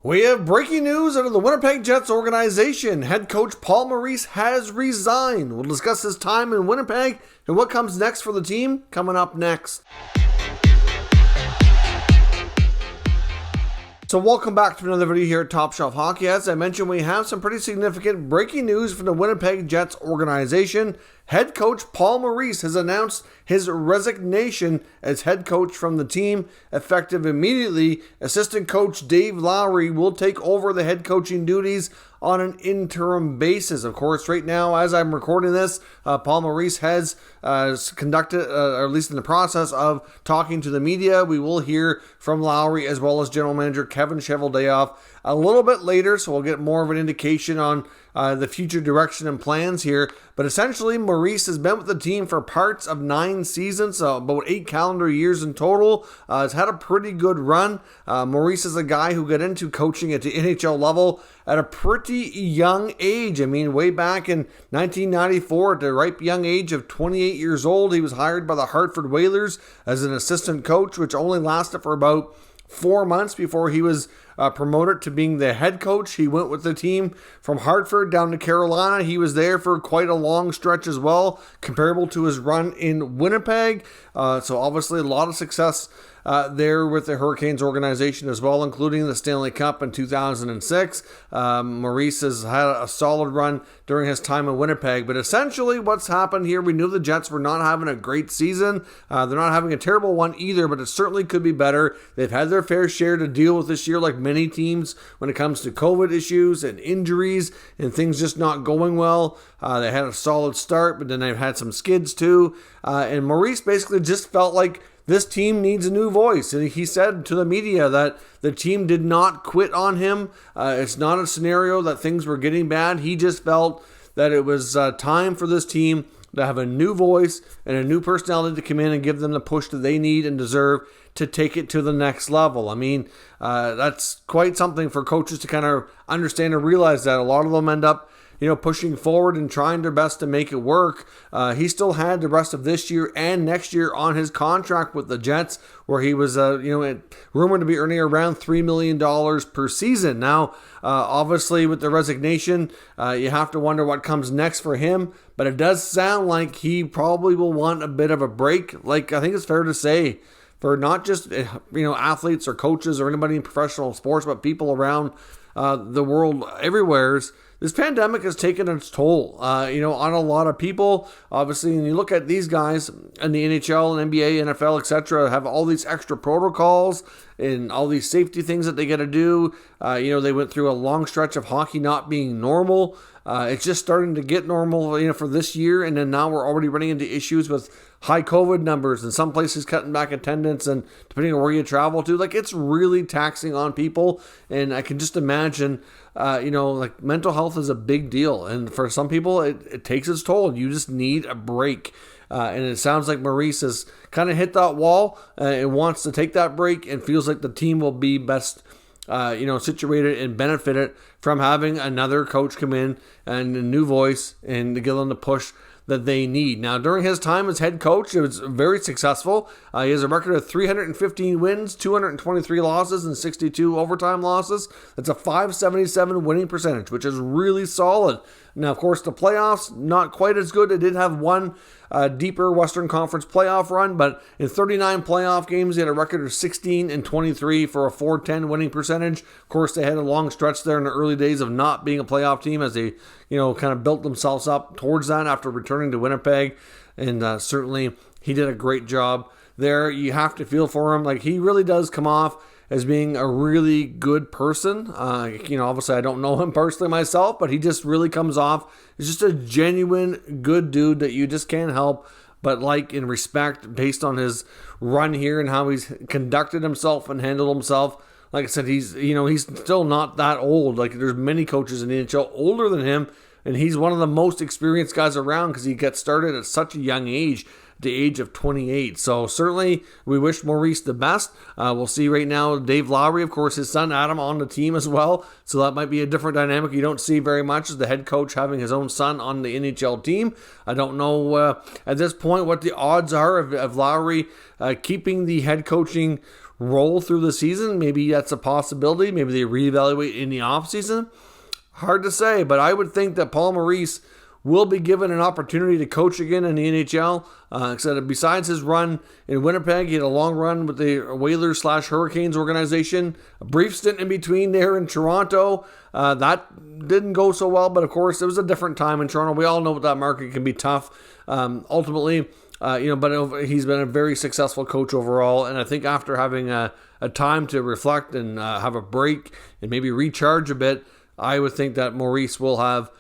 We have breaking news out of the Winnipeg Jets organization. Head coach Paul Maurice has resigned. We'll discuss his time in Winnipeg and what comes next for the team coming up next. So welcome back to another video here at Top Shelf Hockey. As I mentioned, we have some pretty significant breaking news from the Winnipeg Jets organization. Head coach Paul Maurice has announced his resignation as head coach from the team. Effective immediately, assistant coach Dave Lowry will take over the head coaching duties on an interim basis. Of course, right now, as I'm recording this, Paul Maurice has conducted, or at least in the process of talking to the media. We will hear from Lowry as well as general manager Kevin Cheveldayoff a little bit later, so we'll get more of an indication on the future direction and plans here. But essentially, Maurice has been with the team for parts of 9 seasons, so about 8 calendar years in total. Has had a pretty good run. Maurice is a guy who got into coaching at the NHL level at a pretty young age. I mean, way back in 1994, at the ripe young age of 28 years old, he was hired by the Hartford Whalers as an assistant coach, which only lasted for about 4 months before he was promoted to being the head coach. He went with the team from Hartford down to Carolina. He was there for quite a long stretch as well, comparable to his run in Winnipeg. So obviously a lot of success there with the Hurricanes organization as well, including the Stanley Cup in 2006. Maurice has had a solid run during his time in Winnipeg. But essentially what's happened here, we knew the Jets were not having a great season. They're not having a terrible one either, but it certainly could be better. They've had their fair share to deal with this year, like many teams, when it comes to COVID issues and injuries and things just not going well. They had a solid start, but then they've had some skids too. And Maurice basically just felt like this team needs a new voice. And he said to the media that the team did not quit on him. It's not a scenario that things were getting bad. He just felt that it was time for this team to have a new voice and a new personality to come in and give them the push that they need and deserve to take it to the next level. I mean, that's quite something for coaches to kind of understand and realize that a lot of them end up pushing forward and trying their best to make it work. He still had the rest of this year and next year on his contract with the Jets, where he was, rumored to be earning around $3 million per season. Now, obviously, with the resignation, you have to wonder what comes next for him. But it does sound like he probably will want a bit of a break. Like, I think it's fair to say, for not just athletes or coaches or anybody in professional sports, but people around the world everywhere. This pandemic has taken its toll, on a lot of people. Obviously, and you look at these guys in the NHL and NBA, NFL, etc., have all these extra protocols and all these safety things that they got to do. They went through a long stretch of hockey not being normal. It's just starting to get normal, for this year, and then now we're already running into issues with high COVID numbers and some places cutting back attendance, and depending on where you travel to, like, it's really taxing on people. And I can just imagine, mental health is a big deal, and for some people it takes its toll. You just need a break. And it sounds like Maurice has kind of hit that wall and wants to take that break, and feels like the team will be best situated and benefited from having another coach come in and a new voice and to give them the push that they need. Now, during his time as head coach, it was very successful. He has a record of 315 wins, 223 losses, and 62 overtime losses. That's a .577 winning percentage, which is really solid. Now, of course, the playoffs, not quite as good. It did have one deeper Western Conference playoff run, but in 39 playoff games, he had a record of 16-23 for a .410 winning percentage. Of course, they had a long stretch there in the early days of not being a playoff team, as they, kind of built themselves up towards that after returning to Winnipeg. And certainly, he did a great job there. You have to feel for him. Like, he really does come off as being a really good person. Obviously I don't know him personally myself, but he just really comes off as just a genuine good dude that you just can't help but like and respect based on his run here and how he's conducted himself and handled himself. Like I said, he's still not that old. Like, there's many coaches in the NHL older than him, and he's one of the most experienced guys around because he got started at such a young age, the age of 28. So certainly we wish Maurice the best. We'll see right now Dave Lowry, of course, his son Adam on the team as well. So that might be a different dynamic you don't see very much, as the head coach having his own son on the NHL team. I don't know at this point what the odds are of Lowry keeping the head coaching roll through the season. Maybe that's a possibility. Maybe they reevaluate in the offseason. Hard to say, but I would think that Paul Maurice will be given an opportunity to coach again in the NHL. Except besides his run in Winnipeg, he had a long run with the Whalers/Hurricanes organization. A brief stint in between there in Toronto. That didn't go so well, but of course, it was a different time in Toronto. We all know that market can be tough. Ultimately, but he's been a very successful coach overall. And I think after having a time to reflect and have a break and maybe recharge a bit, I would think that Maurice will have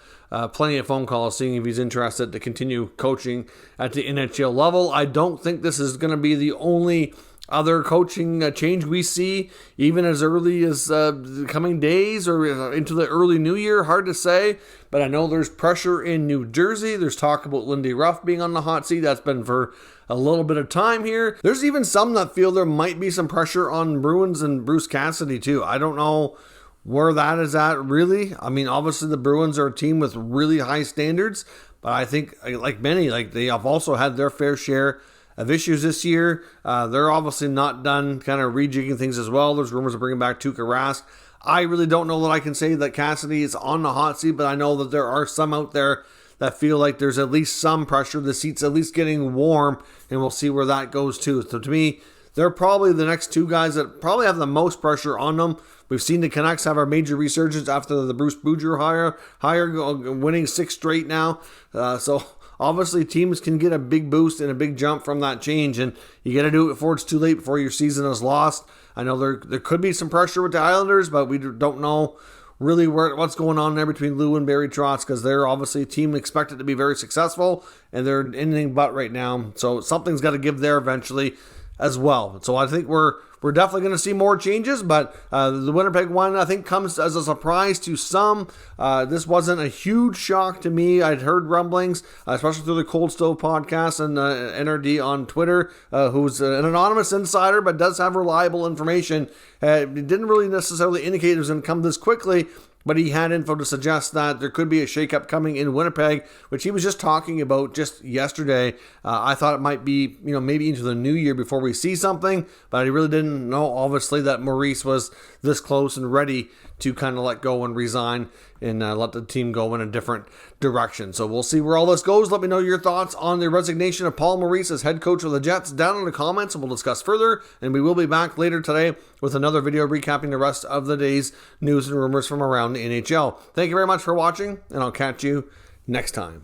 plenty of phone calls seeing if he's interested to continue coaching at the NHL level. I don't think this is going to be the only other coaching change we see, even as early as the coming days or into the early new year. Hard to say, but I know there's pressure in New Jersey. There's talk about Lindy Ruff being on the hot seat. That's been for a little bit of time here. There's even some that feel there might be some pressure on Bruins and Bruce Cassidy too. I don't know where that is at, really. I mean, obviously the Bruins are a team with really high standards, but I think, like many, they have also had their fair share of issues this year. They're obviously not done kind of rejigging things as well. There's rumors of bringing back Tuukka Rask. I really don't know that I can say that Cassidy is on the hot seat, but I know that there are some out there that feel like there's at least some pressure. The seat's at least getting warm, and we'll see where that goes too. So to me, they're probably the next two guys that probably have the most pressure on them. We've seen the Canucks have a major resurgence after the Bruce Boudreau hire, winning 6 straight now. So obviously teams can get a big boost and a big jump from that change, and you got to do it before it's too late, before your season is lost. I know there could be some pressure with the Islanders, but we don't know really what's going on there between Lou and Barry Trotz, because they're obviously a team expected to be very successful, and they're anything but right now. So something's got to give there eventually as well. So I think we're definitely going to see more changes, but the Winnipeg one, I think, comes as a surprise to some. This wasn't a huge shock to me. I'd heard rumblings, especially through the Cold Stove podcast and NRD on Twitter, who's an anonymous insider but does have reliable information. It didn't really necessarily indicate it was going to come this quickly, but he had info to suggest that there could be a shakeup coming in Winnipeg, which he was just talking about just yesterday. I thought it might be, maybe into the new year before we see something, but I really didn't know, obviously, that Maurice was this close and ready to kind of let go and resign and let the team go in a different direction. So we'll see where all this goes. Let me know your thoughts on the resignation of Paul Maurice as head coach of the Jets down in the comments, and we'll discuss further. And we will be back later today with another video recapping the rest of the day's news and rumors from around the NHL. Thank you very much for watching, and I'll catch you next time.